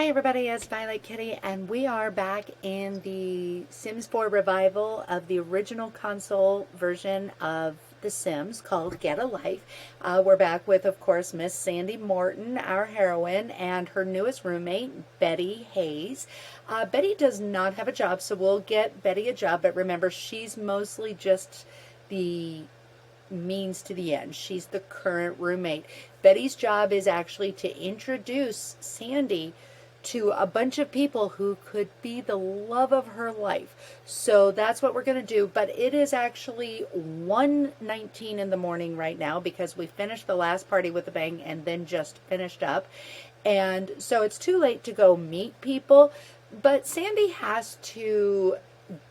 Hi everybody, it's Violet Kitty, and we are back in the Sims 4 revival of the original console version of The Sims called Get a Life. We're back with, of course, Miss Sandy Morton, our heroine, and her newest roommate, Betty Hayes. Betty does not have a job, so we'll get Betty a job, but remember, she's mostly just the means to the end. She's the current roommate. Betty's job is actually to introduce Sandy to a bunch of people who could be the love of her life. So that's what we're going to do. But it is actually 1:19 in the morning right now because we finished the last party with a bang and then just finished up. And so it's too late to go meet people. But Sandy has to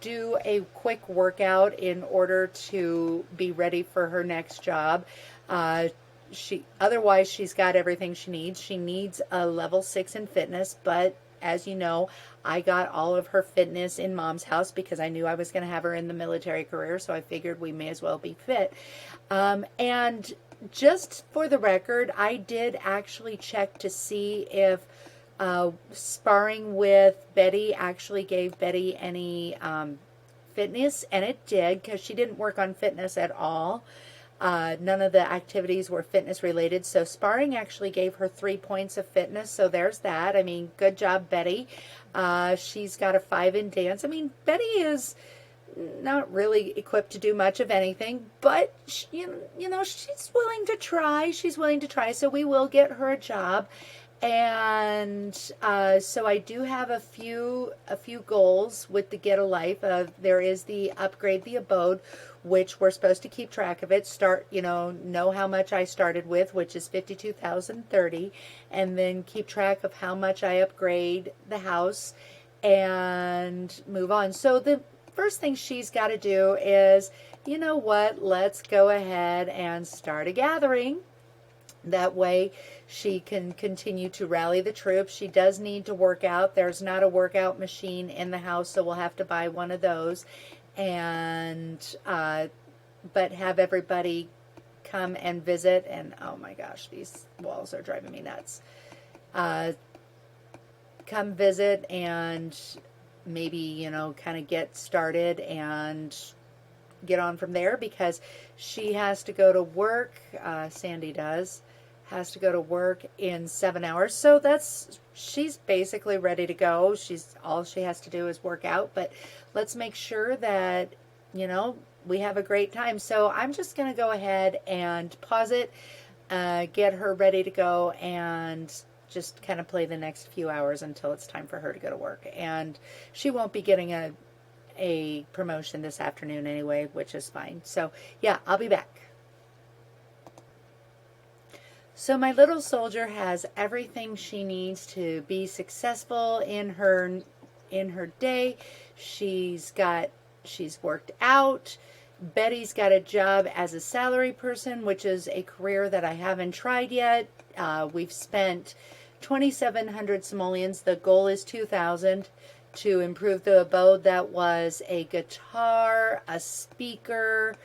do a quick workout in order to be ready for her next job. Otherwise she's got everything she needs. She needs a level 6 in fitness, but as you know, I got all of her fitness in Mom's house because I knew I was going to have her in the military career, so I figured we may as well be fit. And just for the record, I did actually check to see if sparring with Betty actually gave Betty any fitness, and it did, because she didn't work on fitness at all. None of the activities were fitness related, so sparring actually gave her 3 points of fitness, so there's that. I mean, good job, Betty. She's got a 5 in dance. I mean, Betty is not really equipped to do much of anything, but you know, she's willing to try. She's willing to try, so we will get her a job. And so I do have a few goals with the Get a Life. There is the upgrade the abode, which we're supposed to keep track of it. Know how much I started with, which is 52,030, and then keep track of how much I upgrade the house and move on. So the first thing she's got to do is, you know what, let's go ahead and start a gathering. That way she can continue to rally the troops. She does need to work out. There's not a workout machine in the house, so we'll have to buy one of those. And but have everybody come and visit. And oh my gosh, these walls are driving me nuts. Come visit and maybe, kind of get started and get on from there, because she has to go to work. Sandy has to go to work in 7 hours, so she's basically ready to go. All she has to do is work out, but let's make sure that we have a great time. So I'm just going to go ahead and pause it, get her ready to go, and just kind of play the next few hours until it's time for her to go to work. And she won't be getting a promotion this afternoon anyway, which is fine. So yeah, I'll be back. So my little soldier has everything she needs to be successful in her day. She's worked out. Betty's got a job as a salary person, which is a career that I haven't tried yet. We've spent 2,700 simoleons. The goal is 2,000 to improve the abode. That was a guitar, a speaker,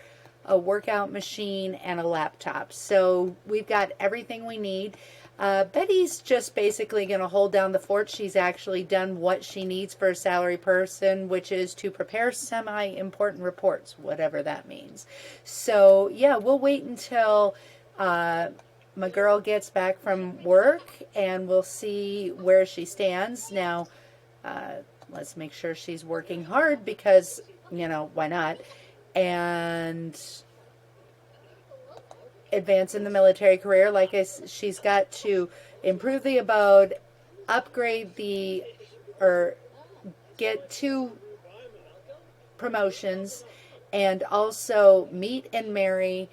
a workout machine, and a laptop. So we've got everything we need. Betty's just basically going to hold down the fort. She's actually done what she needs for a salary person, which is to prepare semi-important reports, whatever that means. So yeah, we'll wait until my girl gets back from work and we'll see where she stands. Now, let's make sure she's working hard because, why not? And advance in the military career. She's got to improve the abode, upgrade or get 2 promotions, and also meet and marry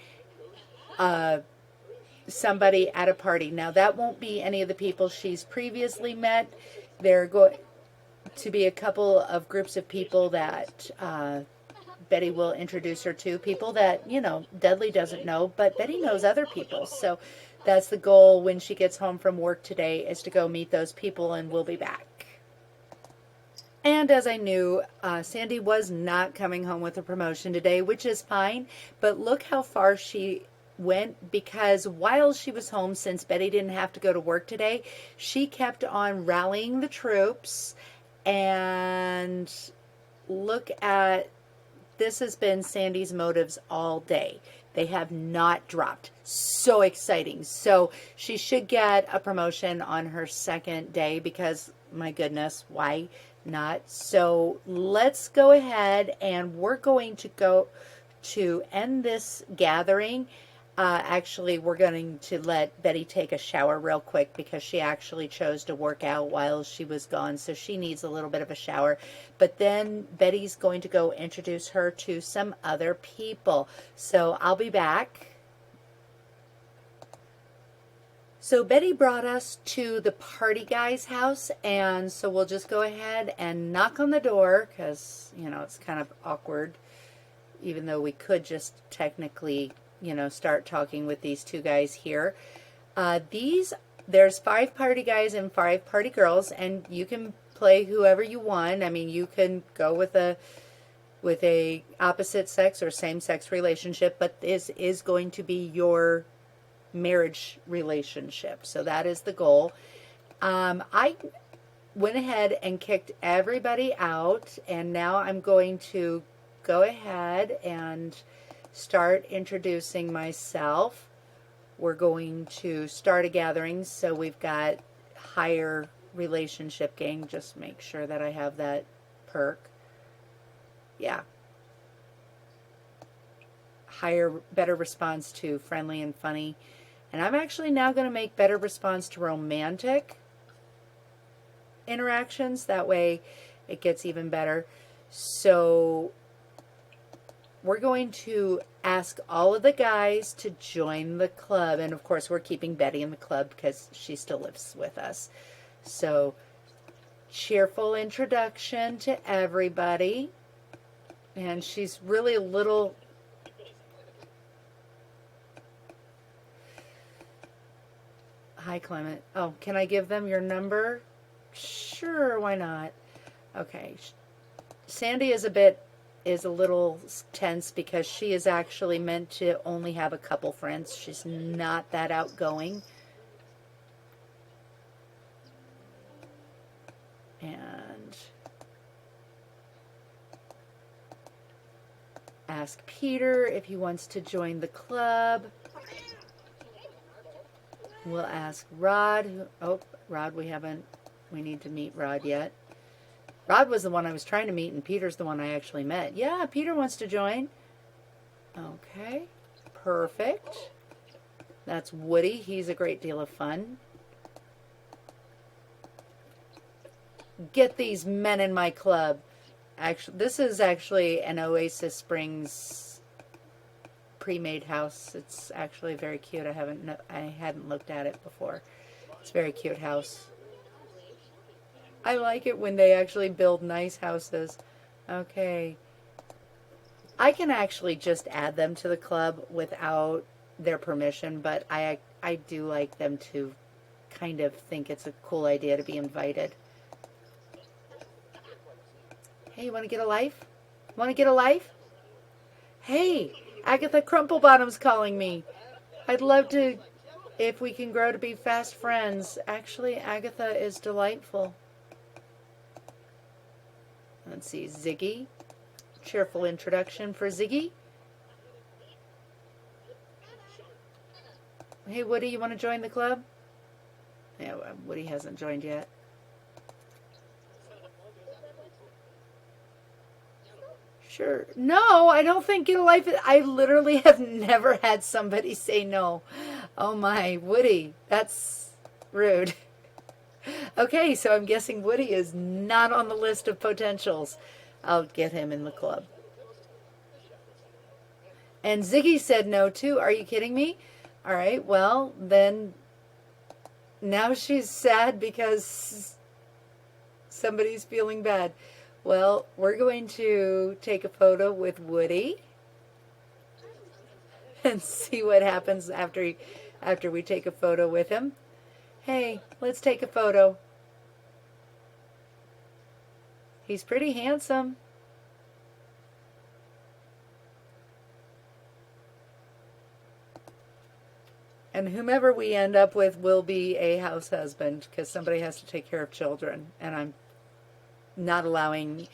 somebody at a party. Now, that won't be any of the people she's previously met. There are going to be a couple of groups of people that Betty will introduce her to, people that, Dudley doesn't know, but Betty knows other people. So that's the goal when she gets home from work today, is to go meet those people, and we'll be back. And as I knew, Sandy was not coming home with a promotion today, which is fine, but look how far she went because while she was home, since Betty didn't have to go to work today, she kept on rallying the troops. And look at this, has been Sandy's motives all day. They have not dropped. So exciting. So she should get a promotion on her second day because, my goodness, why not? So let's go ahead and we're going to go to end this gathering. Actually, we're going to let Betty take a shower real quick because she actually chose to work out while she was gone, so she needs a little bit of a shower. But then Betty's going to go introduce her to some other people. So I'll be back. So Betty brought us to the party guy's house, and so we'll just go ahead and knock on the door because, you know, it's kind of awkward, even though we could just technically, you know, start talking with these two guys here. There's 5 party guys and 5 party girls, and you can play whoever you want. I mean, you can go with a opposite sex or same sex relationship, but this is going to be your marriage relationship. So that is the goal. I went ahead and kicked everybody out, and now I'm going to go ahead and start introducing myself. We're going to start a gathering, so we've got higher relationship gang. Just make sure that I have that perk. Yeah. Higher, better response to friendly and funny. And I'm actually now going to make better response to romantic interactions. That way it gets even better. So we're going to ask all of the guys to join the club. And of course, we're keeping Betty in the club because she still lives with us. So, cheerful introduction to everybody. And she's really a little... Hi, Clement. Oh, can I give them your number? Sure, why not? Okay. Sandy is a little tense because she is actually meant to only have a couple friends. She's not that outgoing. And ask Peter if he wants to join the club. We'll ask Rod. Rod, we need to meet Rod yet. Rod was the one I was trying to meet, and Peter's the one I actually met. Yeah, Peter wants to join. Okay, perfect. That's Woody. He's a great deal of fun. Get these men in my club. Actually, this is actually an Oasis Springs pre-made house. It's actually very cute. I hadn't looked at it before. It's a very cute house. I like it when they actually build nice houses. Okay. I can actually just add them to the club without their permission, but I do like them to kind of think it's a cool idea to be invited. Hey, you want to get a life? Want to get a life? Hey, Agatha Crumplebottom's calling me. I'd love to, if we can grow to be fast friends. Actually, Agatha is delightful. Let's see, Ziggy. Cheerful introduction for Ziggy. Hey, Woody, you want to join the club? Yeah, Woody hasn't joined yet. Sure. No, I don't think get a life. I literally have never had somebody say no. Oh my, Woody, that's rude. Okay, so I'm guessing Woody is not on the list of potentials. I'll get him in the club. And Ziggy said no too. Are you kidding me? All right, well, then now she's sad because somebody's feeling bad. Well, we're going to take a photo with Woody and see what happens after we take a photo with him. Hey, let's take a photo. He's pretty handsome. And whomever we end up with will be a house husband because somebody has to take care of children. And I'm not allowing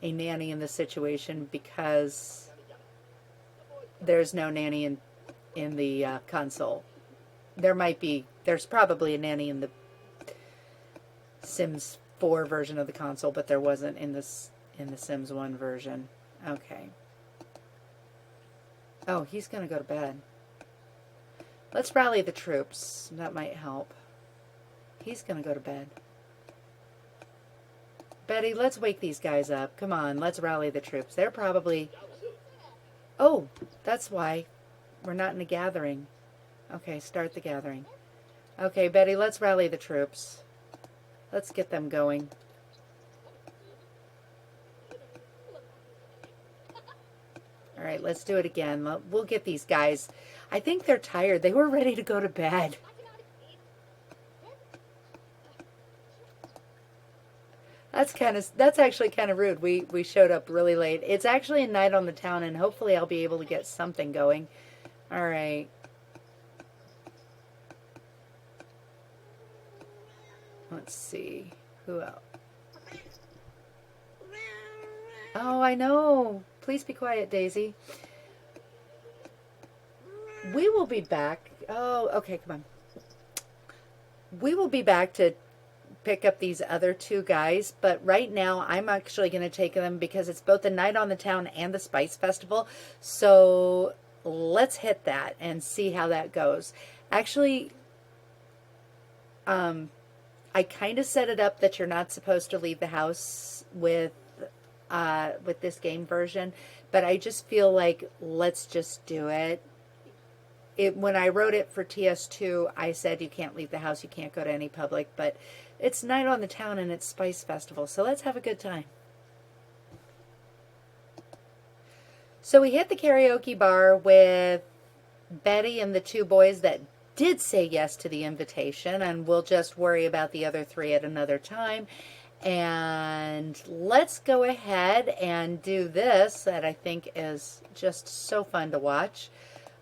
a nanny in this situation because there's no nanny in the console. There's probably a nanny in the Sims 4 version of the console, but there wasn't in the Sims 1 version. Okay. Oh, he's going to go to bed. Let's rally the troops. That might help. He's going to go to bed. Betty, let's wake these guys up. Come on, let's rally the troops. They're probably... Oh, that's why we're not in a gathering. Okay, start the gathering. Okay, Betty, let's rally the troops. Let's get them going. All right, let's do it again. We'll get these guys. I think they're tired. They were ready to go to bed. That's actually kind of rude. We showed up really late. It's actually a night on the town, and hopefully I'll be able to get something going. All right. Let's see. Who else? Oh, I know. Please be quiet, Daisy. We will be back. Oh, okay, come on. We will be back to pick up these other two guys, but right now I'm actually going to take them because it's both the night on the town and the Spice Festival. So let's hit that and see how that goes. Actually, I kind of set it up that you're not supposed to leave the house with this game version, but I just feel like let's just do it. When I wrote it for TS2, I said you can't leave the house, you can't go to any public, but it's night on the town and it's Spice Festival, so let's have a good time. So we hit the karaoke bar with Betty and the two boys that did say yes to the invitation, and we'll just worry about the other three at another time. And let's go ahead and do this that I think is just so fun to watch.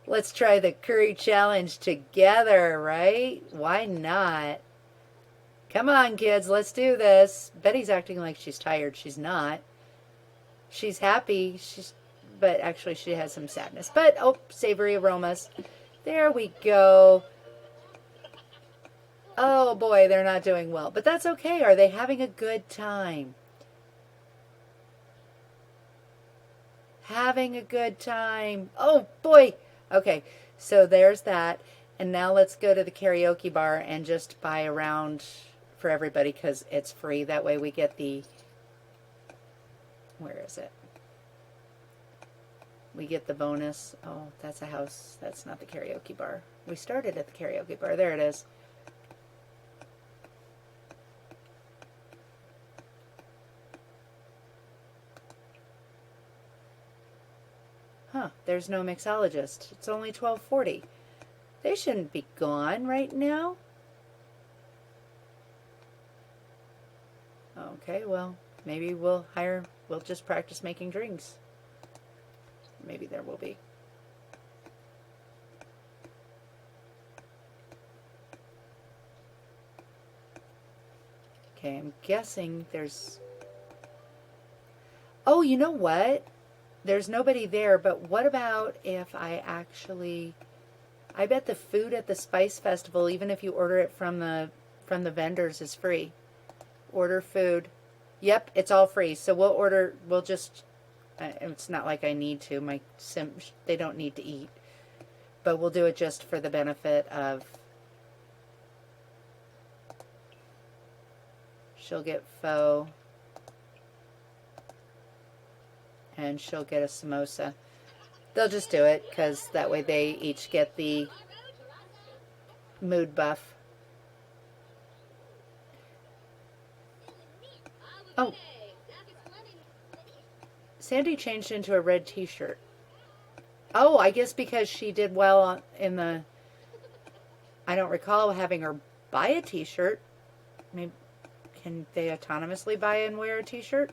Let's try the curry challenge together, right? Why not? Come on, kids, let's do this. Betty's acting like she's tired. She's not. She's happy. But actually she has some sadness. But, oh, savory aromas. There we go. Oh, boy, they're not doing well. But that's okay. Are they having a good time? Having a good time. Oh, boy. Okay, so there's that. And now let's go to the karaoke bar and just buy a round for everybody because it's free. That way we get the... Where is it? We get the bonus. Oh, that's a house. That's not the karaoke bar. We started at the karaoke bar. There it is. Huh, there's no mixologist. It's only 12:40. They shouldn't be gone right now. Okay, well, maybe we'll just practice making drinks. Maybe there will be. Okay, I'm guessing there's... Oh, you know what? There's nobody there, but what about if I actually... I bet the food at the Spice Festival, even if you order it from the vendors, is free. Order food. Yep, it's all free. So we'll just... it's not like I need to. My Sims, they don't need to eat. But we'll do it just for the benefit of... She'll get pho. And she'll get a samosa. They'll just do it, because that way they each get the mood buff. Oh. Sandy changed into a red t-shirt. Oh, I guess because she did well in the... I don't recall having her buy a t-shirt. Maybe, can they autonomously buy and wear a t-shirt?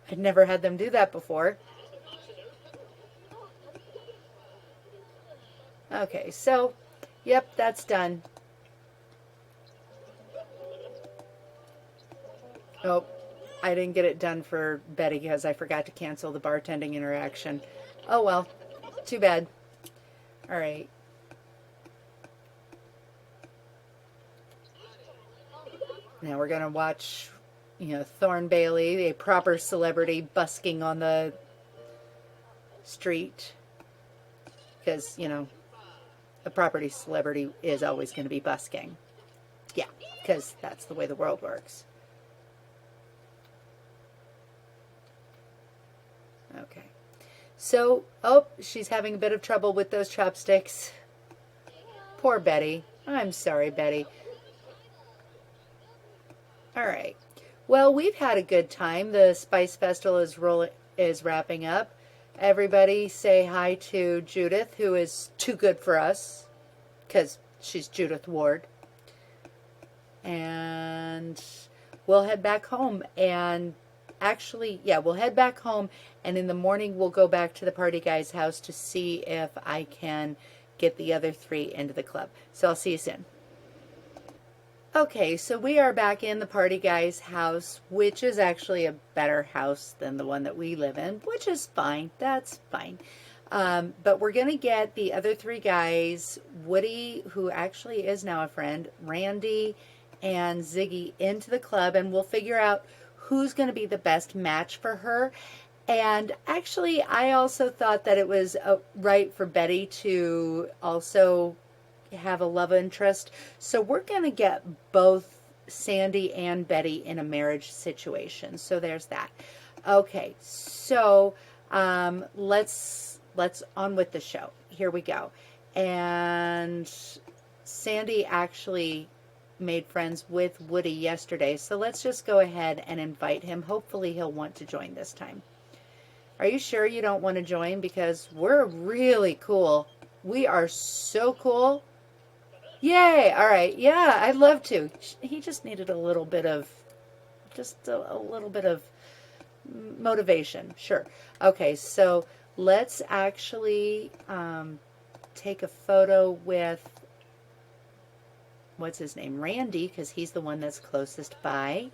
I'd never had them do that before. Okay, so, yep, that's done. Oh, I didn't get it done for Betty because I forgot to cancel the bartending interaction. Oh well, too bad. All right. Now we're going to watch, Thorn Bailey, a proper celebrity, busking on the street. Because, a property celebrity is always going to be busking. Yeah, because that's the way the world works. Okay. So, oh, she's having a bit of trouble with those chopsticks. Poor Betty. I'm sorry, Betty. All right. Well, we've had a good time. The Spice Festival is wrapping up. Everybody say hi to Judith, who is too good for us, because she's Judith Ward. And we'll head back home. And actually, yeah, we'll head back home. And in the morning, we'll go back to the party guy's house to see if I can get the other 3 into the club. So I'll see you soon. Okay, so we are back in the party guy's house, which is actually a better house than the one that we live in, which is fine. That's fine. But we're going to get the other 3 guys, Woody, who actually is now a friend, Randy, and Ziggy into the club, and we'll figure out who's going to be the best match for her. And actually, I also thought that it was right for Betty to also have a love interest. So we're going to get both Sandy and Betty in a marriage situation. So there's that. Okay, so let's on with the show. Here we go. And Sandy actually made friends with Woody yesterday. So let's just go ahead and invite him. Hopefully he'll want to join this time. Are you sure you don't want to join? Because we're really cool. We are so cool. Yay! All right. Yeah, I'd love to. He just needed a little bit of, motivation. Sure. Okay, so let's actually take a photo with, what's his name? Randy, because he's the one that's closest by.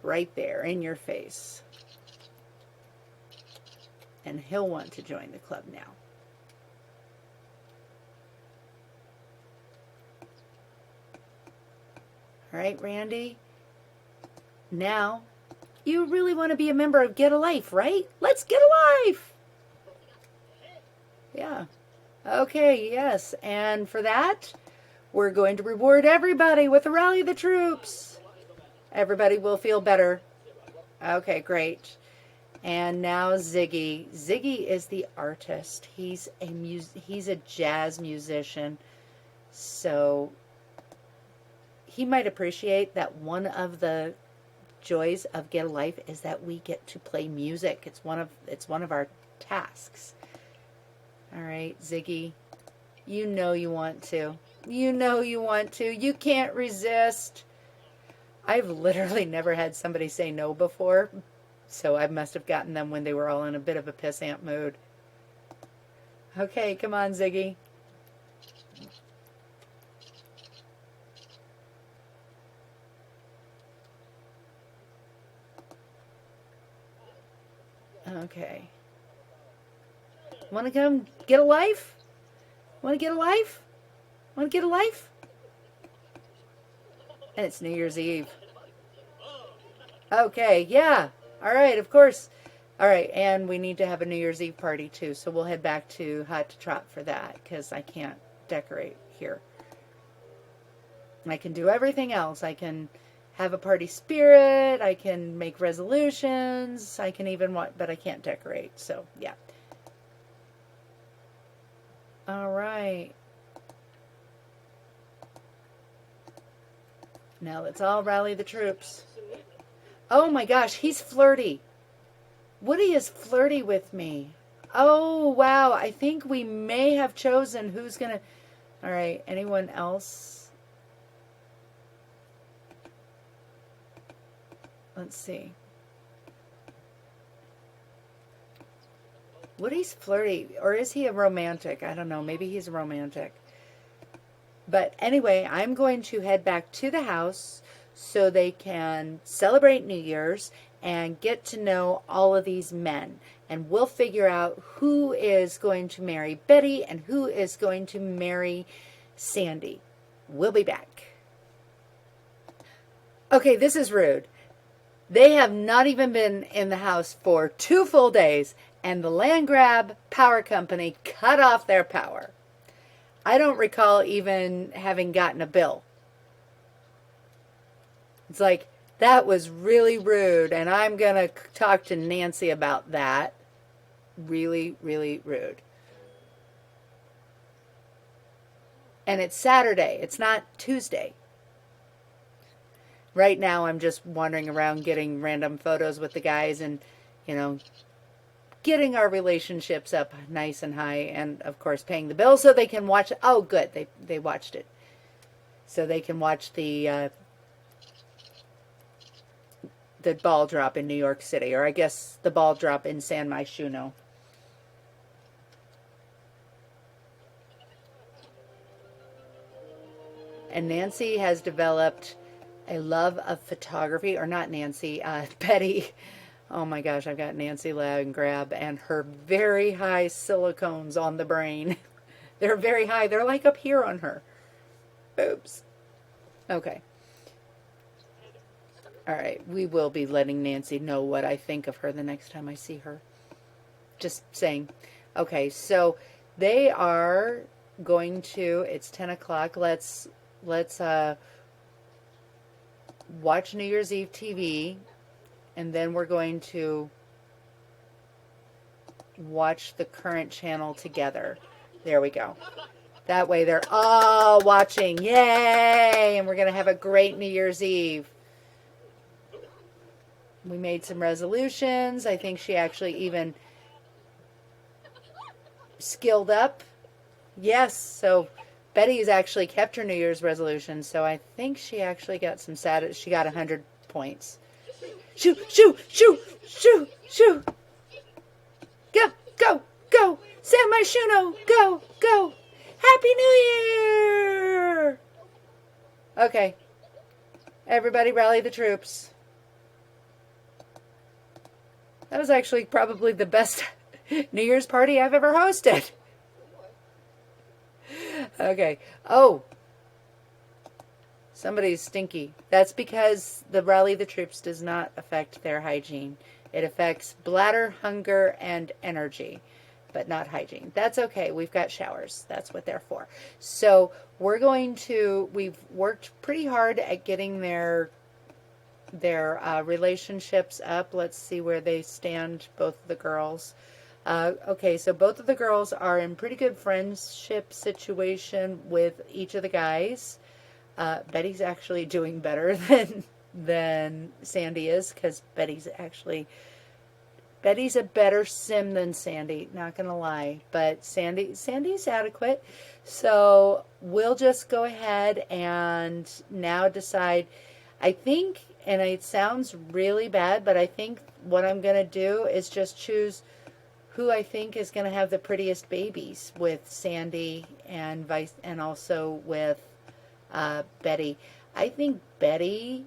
Right there in your face. And he'll want to join the club now. All right, Randy. Now, you really want to be a member of Get a Life, right? Let's get a life! Yeah. Okay, yes. And for that, we're going to reward everybody with a Rally the Troops. Everybody will feel better. Okay, great. And now Ziggy. Ziggy is the artist. He's a jazz musician. So he might appreciate that one of the joys of Get a Life is that we get to play music. It's one of our tasks. All right, Ziggy. You know you want to. You know you want to. You can't resist. I've literally never had somebody say no before, so I must have gotten them when they were all in a bit of a pissant mood. Okay, come on, Ziggy. Okay. Want to come get a life? Want to get a life? Want to get a life? And it's New Year's Eve. Okay, yeah. All right, of course. All right, and we need to have a New Year's Eve party too, so we'll head back to Trot for that, because I can't decorate here. I can do everything else. I can have a party spirit, I can make resolutions, I can even but I can't decorate, so yeah. All right. Now let's all rally the troops. Oh my gosh, he's flirty. Woody is flirty with me. Oh wow, I think we may have chosen who's gonna. All right, anyone else? Let's see. Woody's flirty, or is he a romantic? I don't know. Maybe he's a romantic. But anyway, I'm going to head back to the house so they can celebrate New Year's and get to know all of these men. And we'll figure out who is going to marry Betty and who is going to marry Sandy. We'll be back. Okay, this is rude. They have not even been in the house for 2 full days, and the land grab power company cut off their power. I don't recall even having gotten a bill. It's like, that was really rude, and I'm going to talk to Nancy about that. Really, really rude. And it's Saturday. It's not Tuesday. Right now, I'm just wandering around getting random photos with the guys and, getting our relationships up nice and high, and of course paying the bill so they can watch. Oh, good, they watched it, so they can watch the ball drop in New York City, or I guess the ball drop in San Myshuno. And Nancy has developed a love of photography, or not Nancy, Betty. Oh my gosh, I've got Nancy land grab and her very high silicones on the brain. They're very high. They're like up here on her. Oops. Okay. All right. We will be letting Nancy know what I think of her the next time I see her. Just saying. Okay, so they are going to, it's 10 o'clock. Let's watch New Year's Eve TV. And then we're going to watch the current channel together. There we go. That way they're all watching. Yay! And we're going to have a great New Year's Eve. We made some resolutions. I think she actually even skilled up. Yes, so Betty's actually kept her New Year's resolution. So I think she actually got some she got 100 points. Shoo, shoo, shoo, shoo, shoo. Go, go, go. San Myshuno, go, go. Happy New Year. Okay. Everybody rally the troops. That was actually probably the best New Year's party I've ever hosted. Okay. Oh. Somebody's stinky. That's because the rally the troops does not affect their hygiene. It affects bladder, hunger, and energy, but not hygiene. That's okay. We've got showers. That's what they're for. So we've worked pretty hard at getting their relationships up. Let's see where they stand, both of the girls. Okay, so both of the girls are in pretty good friendship situation with each of the guys. Betty's actually doing better than Sandy is, because Betty's a better sim than Sandy, not gonna lie, but Sandy's adequate. So we'll just go ahead and now decide. I think, and it sounds really bad, but I think what I'm gonna do is just choose who I think is gonna have the prettiest babies with Sandy and also with Betty. I think Betty,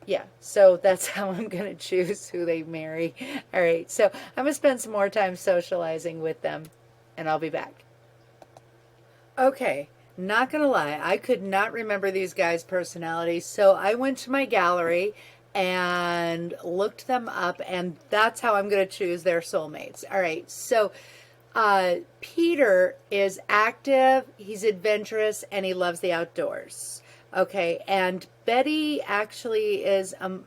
yeah, so that's how I'm going to choose who they marry. All right, so I'm going to spend some more time socializing with them, and I'll be back. Okay, not going to lie, I could not remember these guys' personalities, so I went to my gallery and looked them up, and that's how I'm going to choose their soulmates. All right, so Peter is active, he's adventurous, and he loves the outdoors. Okay, and Betty actually is a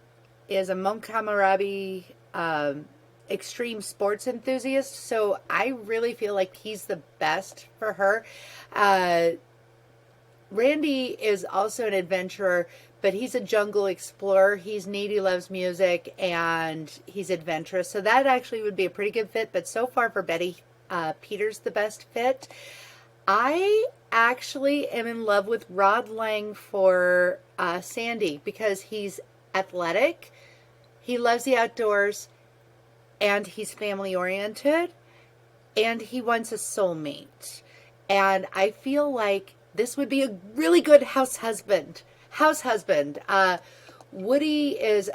Montgomery extreme sports enthusiast, so I really feel like he's the best for her. Randy is also an adventurer, but he's a jungle explorer. He's neat, he loves music, and he's adventurous, so that actually would be a pretty good fit. But so far for Betty, Peter's the best fit. I actually am in love with Rod Lang for Sandy because he's athletic, he loves the outdoors, and he's family oriented, and he wants a soulmate. And I feel like this would be a really good house husband. Woody is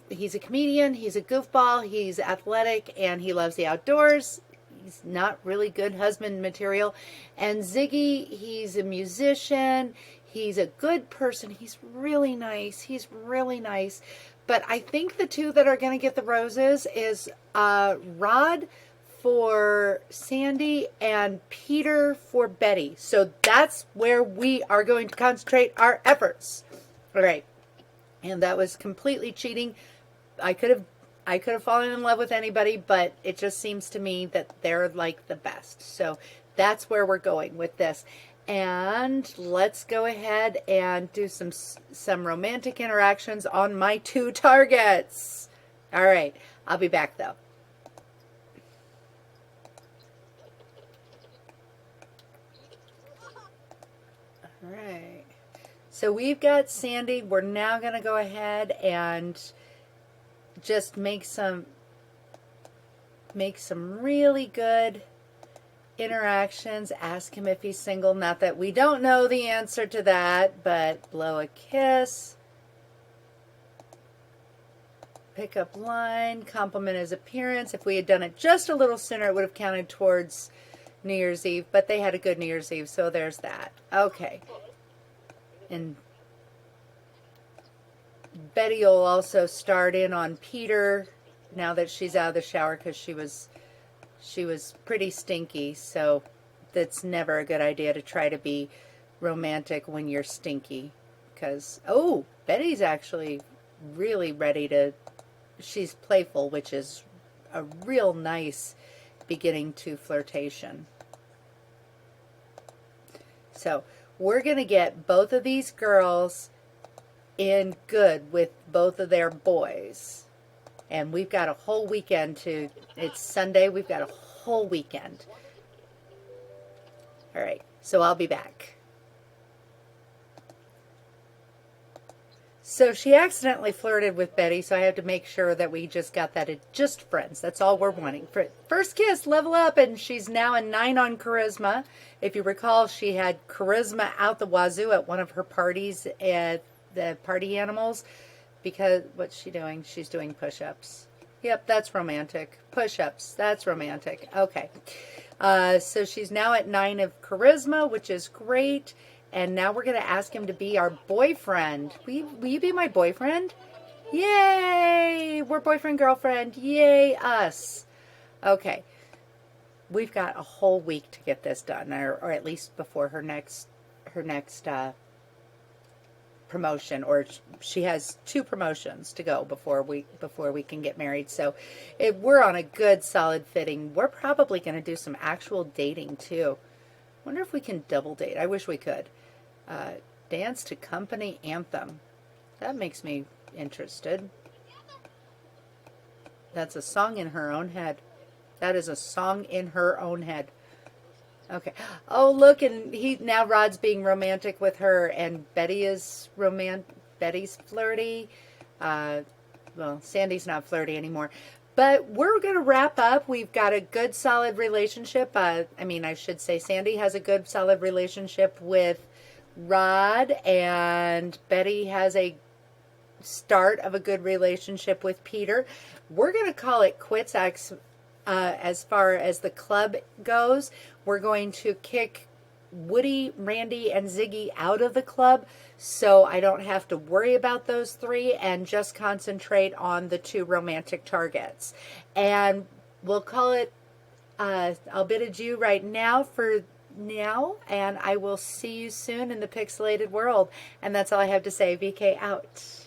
he's a comedian, he's a goofball, he's athletic, and he loves the outdoors. He's not really good husband material. And Ziggy, he's a musician, he's a good person, he's really nice. But I think the two that are going to get the roses is Rod for Sandy and Peter for Betty. So that's where we are going to concentrate our efforts. All right. And that was completely cheating. I could have fallen in love with anybody, but it just seems to me that they're like the best. So that's where we're going with this. And let's go ahead and do some romantic interactions on my 2 targets. All right. I'll be back though. All right. So we've got Sandy. We're now going to go ahead and just make some really good interactions. Ask him if he's single. Not that we don't know the answer to that, but blow a kiss. Pick up line. Compliment his appearance. If we had done it just a little sooner, it would have counted towards New Year's Eve, but they had a good New Year's Eve, so there's that. Okay. And Betty will also start in on Peter now that she's out of the shower because she was pretty stinky, so that's never a good idea to try to be romantic when you're stinky. Because, oh, Betty's actually really ready to, she's playful, which is a real nice beginning to flirtation. So we're going to get both of these girls in good with both of their boys. And we've got a whole weekend to, it's Sunday, we've got a whole weekend. All right, so I'll be back. So she accidentally flirted with Betty, so I have to make sure that we just got that at just friends. That's all we're wanting. First kiss, level up, and she's now a 9 on charisma. If you recall, she had charisma out the wazoo at one of her parties at the Party Animals. Because, what's she doing? She's doing push-ups. Yep, that's romantic. Push-ups, that's romantic. Okay. So she's now at 9 of charisma, which is great. And now we're going to ask him to be our boyfriend. Will you be my boyfriend? Yay! We're boyfriend-girlfriend. Yay, us. Okay. We've got a whole week to get this done, or at least before her next promotion, or she has 2 promotions to go before we can get married. So we're on a good solid fitting. We're probably going to do some actual dating too. Wonder if we can double date. I wish we could. Dance to company anthem. That makes me interested. That's a song in her own head. That is a song in her own head. Okay. Oh, look, and now Rod's being romantic with her, and Betty is Betty's flirty. Well, Sandy's not flirty anymore. But we're going to wrap up. We've got a good, solid relationship. I should say Sandy has a good, solid relationship with Rod, and Betty has a start of a good relationship with Peter. We're going to call it quits as far as the club goes. We're going to kick Woody, Randy, and Ziggy out of the club, so I don't have to worry about those 3 and just concentrate on the 2 romantic targets. And we'll call it, I'll bid adieu right now for now, and I will see you soon in the pixelated world. And that's all I have to say. VK out.